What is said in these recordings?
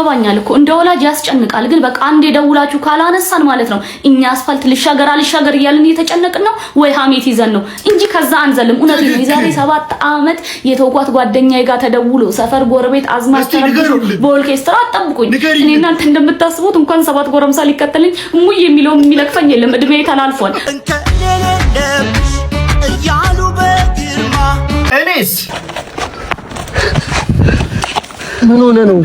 ይገባኛል እኮ እንደ ወላጅ ያስጨንቃል። ግን በቃ አንዴ ደውላችሁ ካላነሳን ማለት ነው እኛ አስፋልት ልሻገር እያልን እየተጨነቅን ነው ወይ ሀሜት ይዘን ነው እንጂ ከዛ አንዘልም። እውነት ነው። የዛሬ 7 ዓመት የተውቋት ጓደኛዬ ጋር ተደውሎ ሰፈር ጎረቤት አዝማች ተረብሾ በኦርኬስትራ አጠብቁኝ። እኔ እናንተ እንደምታስቡት እንኳን 7 ጎረምሳ ሊከተልኝ ሙይ የሚለው የሚለክፈኝ የለም። እድሜ ተላልፏል። እኔስ ምን ሆነ ነው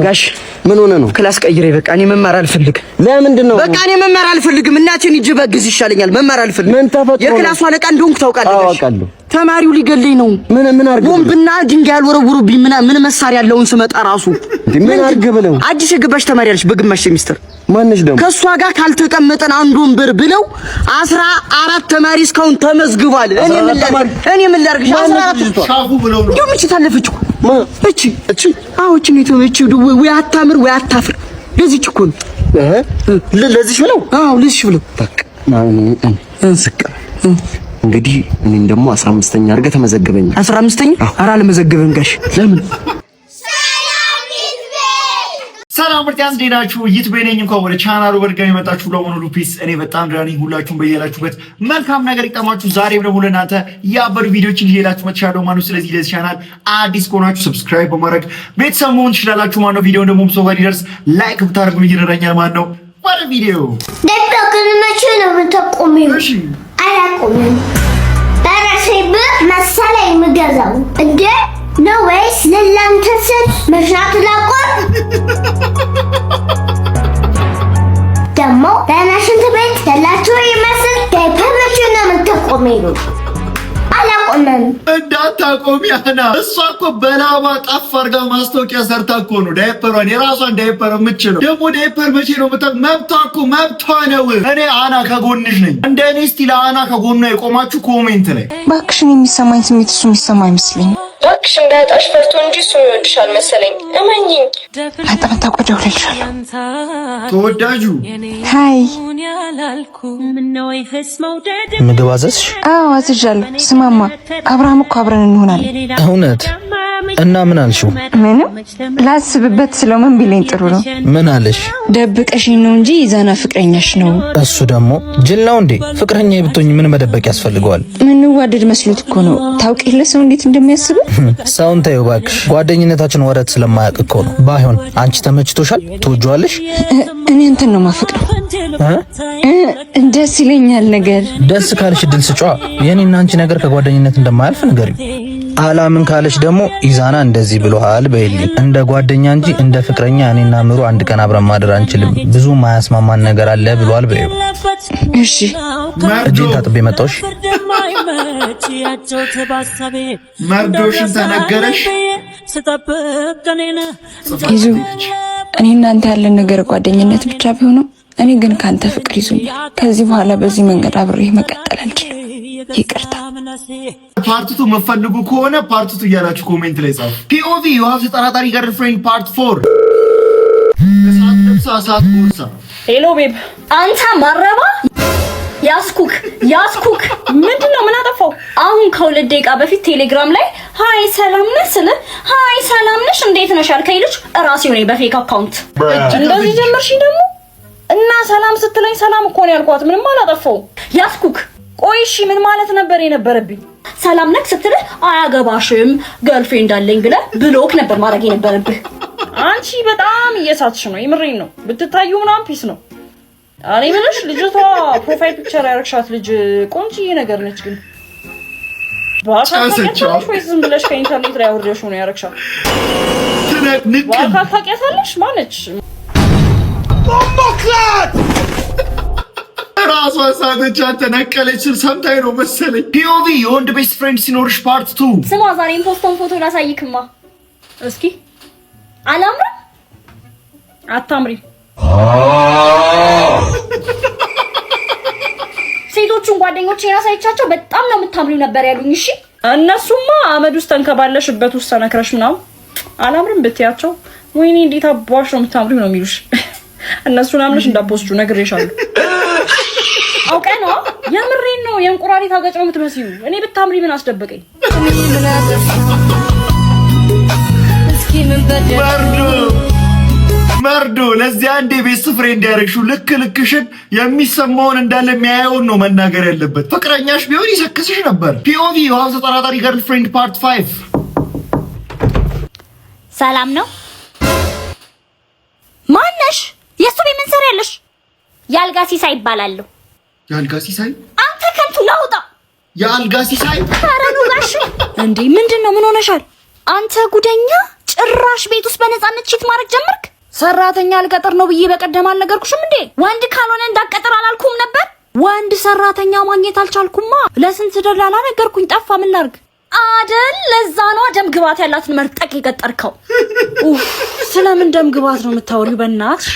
ጋሽ? ምን ሆነ ነው? ክላስ ቀይሬ በቃ እኔ መማር አልፈልግም። ለምንድን ነው? በቃ እኔ መማር አልፈልግም። እናቴን ሂጅ በግዝ ይሻለኛል። መማር አልፈልግም። ምን ተፈጥሮ? የክላሱ አለቃ እንደሆንኩ ታውቃለህ? አውቃለሁ። ተማሪው ሊገለኝ ነው። ምን አርግ? ቦምብና ድንጋይ ያልወረውሩብኝ ምን መሳሪያ ያለውን ስመጣ ራሱ ምን አርግ ብለው? አዲስ የገባች ተማሪ አለች በግማሽ ሴሚስተር። ማንሽ ደግሞ ከሷ ጋር ካልተቀመጠን አንድ ወንበር ብለው 14 ተማሪ እስካሁን ተመዝግቧል። እኔ ምን ላድርግ? 14 ሻፉ ብለው ነው ደምጭ ታለፈች እኮ እቺ አዎቺ ነው ተመችው። ወይ አታምር ወይ አታፍር። ለዚህ እኮ ነው ለዚህ ብለው ለዚህ ብለው በቃ እንስቀ እንግዲህ እኔም ደግሞ 15ኛ አድርገህ ተመዘገበኝ። 15ኛ? ኧረ አልመዘገብም ጋሽ። ለምን? ሰላም ብርቲያንስ ዴናችሁ ይትበይነኝ እንኳን ወደ ቻናሉ በድጋሚ መጣችሁ። ለሞኑ ፒስ እኔ በጣም ዳኒ ሁላችሁም በየላችሁበት መልካም ነገር ይጠማችሁ። ዛሬም ደግሞ ለእናንተ ያበሩ ቪዲዮዎችን ይዤላችሁ መጥቻለሁ ማለት ነው። ስለዚህ ለዚህ ቻናል አዲስ ከሆናችሁ ሰብስክራይብ በማድረግ ቤተሰብ መሆን ትችላላችሁ ማለት ነው። ቪዲዮውን ደግሞ ሰው ጋር እንዲደርስ ላይክ ብታደርጉ ይረዳኛል ማለት ነው። ወደ ቪዲዮ ደብተር መቼ ነው የምትቆሚው? አላቆምም። በራሴ ብር መሰለኝ የምገዛው እንዴ ነው ወይስ ለላንተ ስል መስራት ላቆም? ደግሞ ለናሽንት ቤት ያላችሁ ይመስል ዳይፐር መቼ ነው የምትቆሚው? አላቆምም። እንዳታቆሚ ያና እሷ እኮ በላባ ጠፍ አድርጋ ማስታወቂያ ሰርታ እኮ ነው ዳይፐሯን የራሷን ዳይፐር የምትችለው። ደግሞ ዳይፐር መቼ ነው መብቷ እኮ መብቷ ነው። እኔ አና ከጎንሽ ነኝ። እንደ እኔ እስቲ ለአና ከጎኗ የቆማችሁ ኮሜንት ላይ እባክሽን የሚሰማኝ ስሜት እሱ የሚሰማ አይመስለኝም። እባክሽ እንዳያጣሽ ፈርቶ እንጂ እሱ ይወድሻል መሰለኝ። እመኚኝ። አጣጣ ቆዳው ልልሻል። ተወዳጁ ሃይ ምግብ አዘዝሽ? አዎ አዝዣለሁ። ስማማ አብርሃም እኮ አብረን እንሆናለን። እውነት? እና ምን አልሽው? ምንም ላስብበት ስለው ምን ቢለኝ ጥሩ ነው። ምን አለሽ? ደብቀሽኝ ነው እንጂ ይዛና ፍቅረኛሽ ነው። እሱ ደግሞ ጅል ነው እንዴ? ፍቅረኛ ብትሆኝ ምን መደበቅ ያስፈልገዋል? ምንዋደድ መስሎት እኮ ነው። ታውቂለ ሰው እንዴት እንደሚያስብ። ሰውን ተይው እባክሽ። ጓደኝነታችን ወረት ስለማያውቅ እኮ ነው። ባይሆን አንቺ ተመችቶሻል? ትወጂዋለሽ? እኔ እንትን ነው ማፈቅረው። ደስ ይለኛል ነገር። ደስ ካልሽ ድል ስጫ። የኔና አንቺ ነገር ከጓደኝነት እንደማያልፍ ንገሪው። አላምን ካለች ደግሞ ኢዛና እንደዚህ ብሎሃል በይልኝ። እንደ ጓደኛ እንጂ እንደ ፍቅረኛ እኔና ምሩ አንድ ቀን አብረን ማደር አንችልም፣ ብዙ ማያስማማን ነገር አለ ብሏል በይው። እሺ እጄን ታጥቤ መጣሁሽ። መርዶሽን ተነገረሽ? ይዙ እኔ እናንተ ያለን ነገር ጓደኝነት ብቻ ቢሆንም እኔ ግን ካንተ ፍቅር ይዙኛል። ከዚህ በኋላ በዚህ መንገድ አብሬ መቀጠል አልችልም። ይቅርታ። ፓርት 2 መፈልጉ ከሆነ ፓርት 2 እያላችሁ ኮሜንት ላይ ጻፉ። POV you have ተጠራጣሪ ገርልፍሬንድ ፓርት 4 ከሰዓት ለብሳ ሰዓት ቦርሳ። ሄሎ ቤብ አንተ ማረባ ያስኩክ ምንድነው? ምን አጠፋው? አሁን ከ2 ደቂቃ በፊት ቴሌግራም ላይ ሃይ ሰላም ነሽ ስለ ሃይ ሰላም ነሽ እንዴት ነሽ አልከኝ ልጅ እራሴው ነኝ በፌክ አካውንት። እንደዚህ ጀመርሽ ደግሞ እና ሰላም ስትለኝ ሰላም እኮ ነው ያልኳት። ምንም አላጠፋው። ያስኩክ ቆይ እሺ ምን ማለት ነበር የነበረብኝ? ሰላም ነክ ስትልህ አያገባሽም ገርልፍሬንድ አለኝ ብለህ ብሎክ ነበር ማድረግ የነበረብህ። አንቺ በጣም እየሳትሽ ነው። የምሬን ነው። ብትታዩ ምናምን ፒስ ነው። እኔ ምንሽ ልጅቷ ፕሮፋይል ፒክቸር ያረግሻት ልጅ ቆንጆዬ ነገር ነች። ግን ባካታቂያታለሽ ወይስ ዝም ብለሽ ከኢንተርኔት ላይ አውርደሽው ነው ያረግሻት? ባካታቂያታለሽ ማነች? ቦምቦክላት ራሷ ሳተቻ ተነቀለች ስል ሰምታይ ነው መሰለኝ። POV የወንድ ቤስት ፍሬንድ ሲኖርሽ ፓርት 2። ስማ ዛሬም ፖስቶን ፎቶ ላሳይክማ እስኪ። አላምርም? አታምሪ። ሴቶቹን ጓደኞቼን አሳይቻቸው በጣም ነው የምታምሪው ነበር ያሉኝ። እሺ እነሱማ አመድ ውስጥ ተንከባለሽበት ውስጥ ተነክረሽ ምናምን አላምርም ብትያቸው ወይኔ እንዴት አባሽ ነው የምታምሪው ነው የሚሉሽ። እነሱን አምነሽ እንዳፖስቱ ነግሬሻለሁ። አውቀ ነው የምሬን ነው። የእንቁራሪት አገጭ ነው የምትመስዩ። እኔ ብታምሪ ምን አስደበቀኝ? መርዶ ለዚህ አንዴ ቤስት ፍሬንድ ያደረግሽው ልክ ልክሽን የሚሰማውን እንዳለ የሚያየውን ነው መናገር ያለበት። ፍቅረኛሽ ቢሆን ይሰክስሽ ነበር። ፒኦቪ የዋው ተጠራጣሪ ገርል ፍሬንድ ፓርት 5 ሰላም ነው። ማነሽ? የሱ ቤት ምን ሰሪያለሽ? የአልጋ ሲሳይ ይባላለሁ። የአልጋ ሲሳይ? አንተ ከንቱ ላውጣ። የአልጋ ሲሳይ? ኧረ ነው ጋሽ እንዴ! ምንድነው? ምን ሆነሻል? አንተ ጉደኛ! ጭራሽ ቤት ውስጥ በነፃነት ቺት ማድረግ ጀመርክ። ሰራተኛ አልቀጥር ነው ብዬ በቀደም አልነገርኩሽም እንዴ? ወንድ ካልሆነ እንዳቀጥር አላልኩም ነበር? ወንድ ሰራተኛ ማግኘት አልቻልኩማ። ለስንት ደላላ ነገርኩኝ፣ ጠፋ። ምን ላድርግ አደል? ለዛ ነው ደም ግባት ያላትን መርጠቅ የቀጠርከው። ስለምን ደም ግባት ነው የምታወሪው? በእናትሽ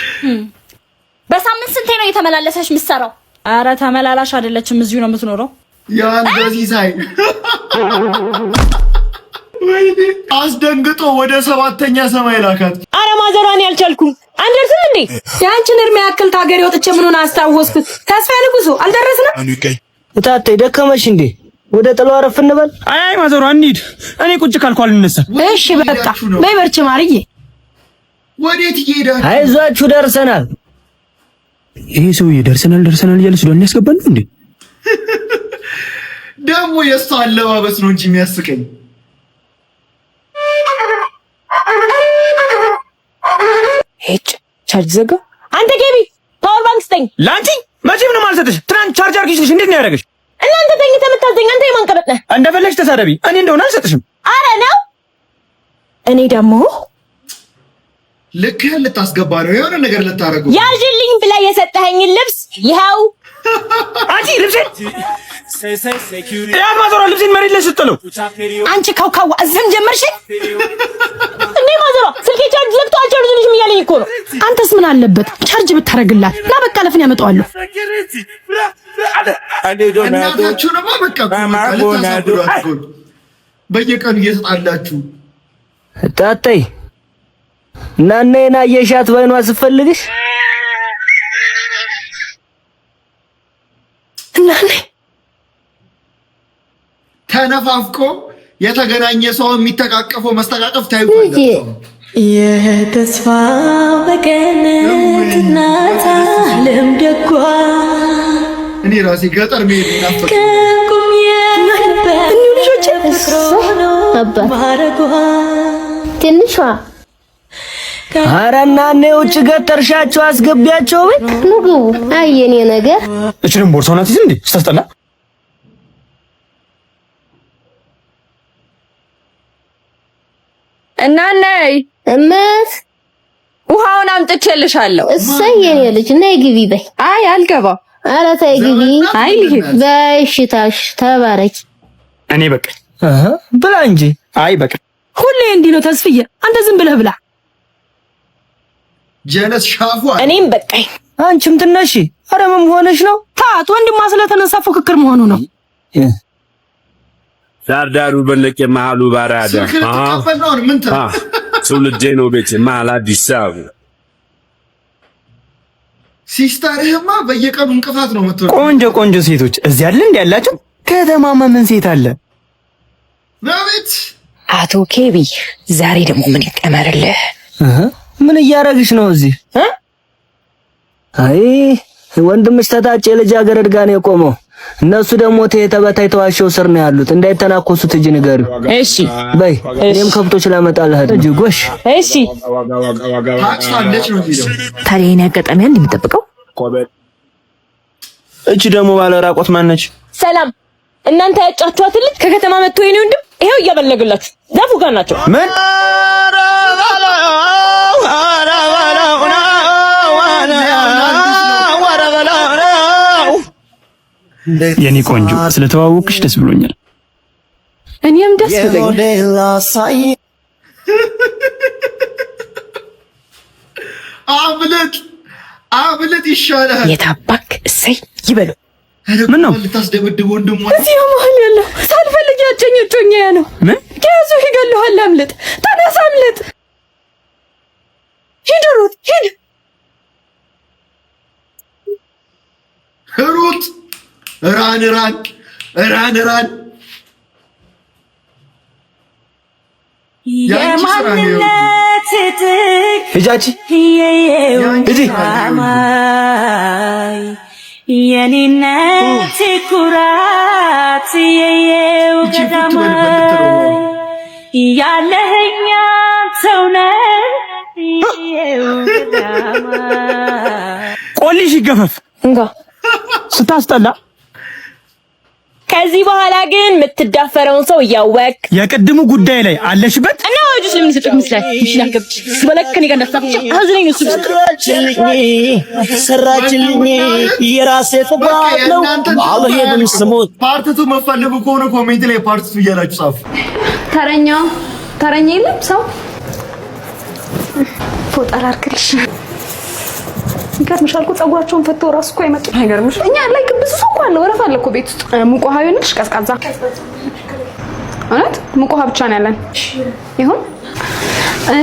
በሳምንት ስንቴ ነው የተመላለሰሽ ምሰራው? አረ ተመላላሽ አይደለችም፣ እዚሁ ነው የምትኖረው። የአልጋ ሲሳይ አስደንግጦ ወደ 7ኛ ሰማይ ላካት። አረ ማዘሯን ያልቻልኩም አንደርስም እንዴ? ያንቺን እርሜ ያክል ታገሪ ወጥቼ ምኑን አስታወስኩት። ተስፋ ንጉሱ አልደረስንም። እታቴ ደከመሽ እንዴ? ወደ ጥለው አረፍ እንበል። አይ ማዘሯ እንሂድ። እኔ ቁጭ ካልኩ አልነሳም። እሺ በቃ በይ በርቺ ማርዬ። ወዴት ይሄዳል? አይዟችሁ ደርሰናል። ይሄ ሰውዬ ደርሰናል እያለ ስለሆነ ያስገባል እንዴ? ደግሞ የእሷ አለባበስ ነው እንጂ የሚያስቀኝ። ሄጭ ቻርጅ ዘጋ። አንተ ገቢ ፓወር ባንክ ስጠኝ። ላንቺ መቼም ነው የማልሰጥሽ። ትናንት ቻርጅ አርግሽ እንዴት ነው ያደረገሽ? እናንተ ተኝተህ የምታዘኝ አንተ የማንቀበጥ ነህ። እንደፈለግሽ ተሳደቢ፣ እኔ እንደሆነ አልሰጥሽም። አረ ነው እኔ ደግሞ ልክ ልታስገባ ነው የሆነ ነገር ልታረጉ። ያዥልኝ ብላ የሰጠኸኝን ልብስ ይኸው። አንቺ ልብሴን ያን ማዘሯ ልብሴን መሬት ላይ ስትለው አንቺ ካውካዋ እዝም ጀመርሽ እንዴ? ማዘሯ ስልኬ ቻርጅ ዘግቶ አልቻርጅልሽም እያለኝ እኮ ነው። አንተስ ምን አለበት ቻርጅ ብታረግላት? ና በቃ ለፍን ያመጣዋለሁ። እናታችሁንማ በቃ ልታሳብዷት በየቀኑ እየተጣላችሁ ታጠይ እናነና የሻት ባይኗ ስፈልግሽ እናኔ ተነፋፍቆ የተገናኘ ሰው የሚተቃቀፈው መስተቃቀፍ ታዩታላችሁ። የተስፋ በገነት እናታ ለምደጓ እኔ ራሴ ገጠር መሄድ ናፈቀ። ከቁም የነበር ልጆች ማረጓ ትንሿ ኧረ እናኔ ውጭ ገጠርሻቸው አስገቢያቸው ቤት ምግቡ አየኔ ነገር እችንም ቦርሳው ናት እንዴ? ስታስጠላ እናኔ እመት ውሃውን አምጥቼልሻለሁ። እሰይ የኔ ልጅ ነይ ግቢ በይ። አይ አልገባም። ኧረ ተይ ግቢ። አይ ልሂድ በሽታሽ ተባረኪ። እኔ በቃኝ ብላ እንጂ። አይ በቃ ሁሌ እንዲህ ነው ተስፍዬ። አንተ ዝም ብለህ ብላ። ጀለስ ሻፏ እኔም በቃኝ። አንቺም ትነሺ። ኧረ ምን ሆነሽ ነው? ታት ወንድማ ስለተነሳ ፉክክር መሆኑ ነው። ዳርዳሩ በለቀ መሃሉ ባራዳ ትውልዴ ነው ቤት መሃል አዲስ አበባ። ሲስተርህማ በየቀኑ እንቅፋት ነው የምትሆነው። ቆንጆ ሴቶች እዚህ አለ እንዴ ያላችሁ? ከተማማ ምን ሴት አለ? ናቤት አቶ ኬቢ ዛሬ ደግሞ ምን ይቀመርልህ? ምን እያረግሽ ነው እዚህ? አይ ወንድምሽ ተታጨ ልጃገረድ ጋር ነው የቆመው። እነሱ ደግሞ ተበታይ ተዋሸው ስር ነው ያሉት። እንዳይተናኮሱት እጅ ንገሪው። እሺ በይ እኔም ከብቶች ላመጣልህ እጅ ጎሽ። እሺ ታክሳለች ነው የሚለው። ታዲያ የኔ አጋጣሚ አንድ የምጠብቀው እቺ ደግሞ ባለ ራቆት ማነች? ሰላም እናንተ ያጫችኋት ልጅ ከከተማ መጥቶ የኔ ወንድም ይሄው እያበለገላችሁ ዛፉ ጋር ናቸው። ምን የኔ ቆንጆ ስለተዋወቅሽ ደስ ብሎኛል። እኔም ደስ ብሎኛል። አብልጥ ይሻላል። የታባክ እሰይ ይበሉ። ምን ነው ልታስደብድብ ወንድሟ እዚህ መሀል ያለው ሳልፈልግ ያጨኝ ጮኛ ነው። ምን ከያዙ ይገለዋል። አምልጥ፣ ተነስ፣ አምልጥ። ሂድ ሩት፣ ሂድ ሩት። ራን የማንነት ሂጃቺ ሂጂ የኔነት ኩራት የየው ገዳማ ያለኸኛ ሰውነ የየው ገዳማ ቆልሽ ይገፈፍ እንጋ ስታስጠላ። ከዚህ በኋላ ግን የምትዳፈረውን ሰው እያወቅ የቅድሙ ጉዳይ ላይ አለሽበት እና ወዲስ ለምን ሰጥክ ምስላይ ይሽላከብ ስለከኒ ጋር እንዳታፍጭ አዝነኝ እሱ ሰራችልኝ የራሴ ተባለ ነው አላህ የምን ስሞት ፓርቲቱ መፈልጉ ከሆነ ኮሜንት ላይ ፓርቲቱ እያላችሁ ጻፉ። ተረኛ የለም ሰው ፎጣ ላርክልሽ ይገርምሻል እኮ ጸጉራቸውን ፈተው ራስ እኮ አይመጡ አይገርምሽ እኛ ላይ ብዙ ሰው እኮ አለ ወረፋ አለ እኮ ቤት ውስጥ ሙቅ ውሃ ይሆንልሽ ቀዝቃዛ አላት ሙቅ ውሃ ብቻ ነው ያለን ይሁን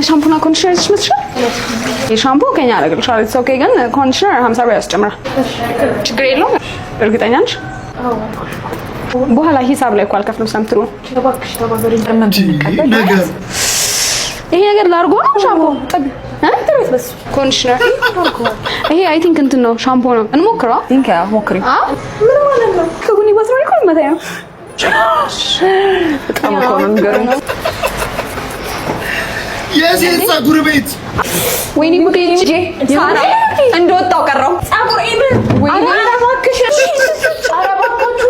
ሻምፖና ኮንዲሽነር ይመስልሻል የሻምፖ ከኛ አደረግልሻለሁ ኢትስ ኦኬ ግን ኮንዲሽነር 50 ብር ያስጨምራል ችግር የለውም እርግጠኛ ነሽ በኋላ ሂሳብ ላይ እኮ አልከፍልም ሰምትሩ ተባክሽ ተባበሪ ነገር ይሄ ነገር ላርጎ ነው ሻምፖ ጠብ ትሩት በስ ኮንዲሽነር ይሄ አይ ቲንክ እንትን ነው ሻምፖ ነው እንሞክረው ቲንክ ሞክሪ ምን ማለት ነው ከጉኒ ባትሪ እኮ መታያ ነው በጣም እኮ ነው የሚገርመው የሴት ፀጉር ቤት ወይኔ ጉዴ ልጄ ሳራ እንደወጣው ቀረው ፀጉር ኢብ ወይኔ አረባክሽ አረባካችሁ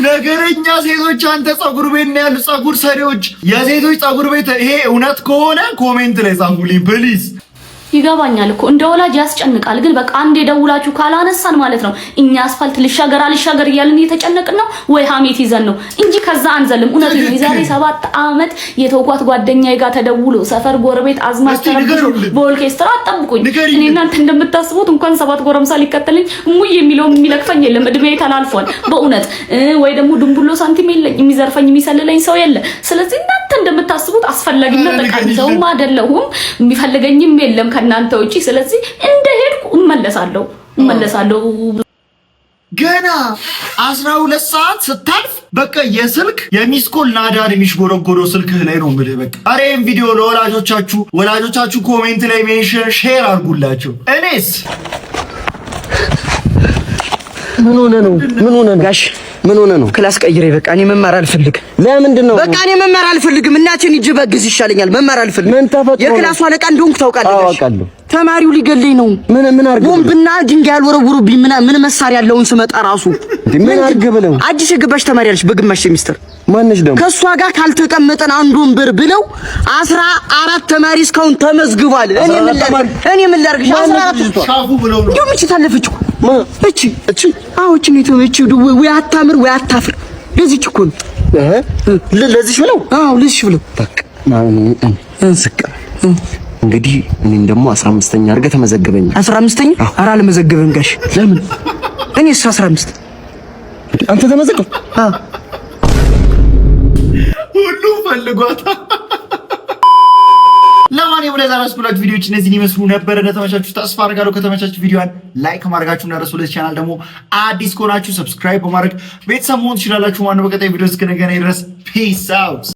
ነገረኛ ሴቶች አንተ ፀጉር ቤት ነው ያሉ ፀጉር ሰሪዎች የሴቶች ፀጉር ቤት ይሄ እውነት ከሆነ ኮሜንት ላይ ጻፉልኝ ፕሊዝ። ይገባኛል እኮ እንደ ወላጅ ያስጨንቃል። ግን በቃ አንዴ ደውላችሁ ካላነሳን ማለት ነው እኛ አስፋልት ልሻገር እያልን እየተጨነቅን ነው ወይ ሀሜት ይዘን ነው እንጂ ከዛ አንዘልም። እውነት ነው። የዛሬ 7 ዓመት የተውቋት ጓደኛዬ ጋር ተደውሎ ሰፈር ጎረቤት አዝማች ተረብሾ በኦርኬስትራ አጠብቁኝ። እኔ እናንተ እንደምታስቡት እንኳን 7 ጎረምሳ ሊከተልኝ ሙይ የሚለው የሚለክፈኝ የለም። እድሜ ተላልፏል በእውነት ወይ ደግሞ ድንቡሎ ሳንቲም የለኝ የሚዘርፈኝ የሚሰልለኝ ሰው የለ። ስለዚህ እናንተ እንደምታስቡት አስፈላጊና ጠቃሚ ሰውም አይደለሁም የሚፈልገኝም የለም ከናንተ ውጪ። ስለዚህ እንደሄድኩ እመለሳለሁ። ገና 12 ሰዓት ስታልፍ በቃ የስልክ የሚስኮል ናዳን የሚሽጎረጎረው ስልክህ ላይ ነው የምልህ። በቃ አሬን ቪዲዮ ለወላጆቻችሁ ኮሜንት ላይ ሜንሽን ሼር አድርጉላቸው። እኔስ ምን ሆነ ነው ጋሽ ምን ሆነ ነው? ክላስ ቀይሬ በቃ እኔ መማር አልፈልግም። ለምንድን ነው? በቃ እኔ መማር አልፈልግም። እናቴን እጅ በግዝ ይሻለኛል። መማር አልፈልግም። ምን ተፈጥሮ? የክላሱ አለቃ እንደሆንኩ ታውቃለህ። አውቃለሁ። ተማሪው ሊገለኝ ነው። ምን አርግ? ቦምብና ድንጋይ ያልወረውሩብኝ ምን መሳሪያ ያለውን ስመጣ ራሱ ምን አርግ ብለው? አዲስ የገባሽ ተማሪ አለች በግማሽ ሴሚስተር። ማንሽ ደግሞ ከሷ ጋር ካልተቀመጠን አንድ ወንበር ብለው 14 ተማሪ እስካሁን ተመዝግቧል። እኔ ምን ላርግሽ? 14 ሻፉ ብለው ነው ይሁን። እቺ ታለፈች እኮ እቺ አዎችን የተመች ወይ አታምር ወይ አታፍር። ለዚች እኮ ነው ለዚች ብለው ለዚች ብለው በቃ እንስቀ እንግዲህ እኔን ደግሞ 15ኛ አድርገህ ተመዘገበኝ። 15ኛ? ኧረ አልመዘገበም ጋሽ። ለምን? እኔስ 15 አንተ ተመዘገብ። ሁሉ ፈልጓታ። ለማንኛውም ለዛሬ ያስኩላችሁ ቪዲዮዎች እነዚህን ይመስሉ ነበር። እንደተመቻችሁ ተስፋ አድርጋለሁ። ከተመቻችሁ ቪዲዮን ላይክ ማድረጋችሁና እንዳትረሱ። ለዚህ ቻናል ደግሞ አዲስ ከሆናችሁ ሰብስክራይብ በማድረግ ቤተሰብ መሆን ትችላላችሁ። ማነው በቀጣይ ቪዲዮ እስክንገናኝ ድረስ ፒስ አውት።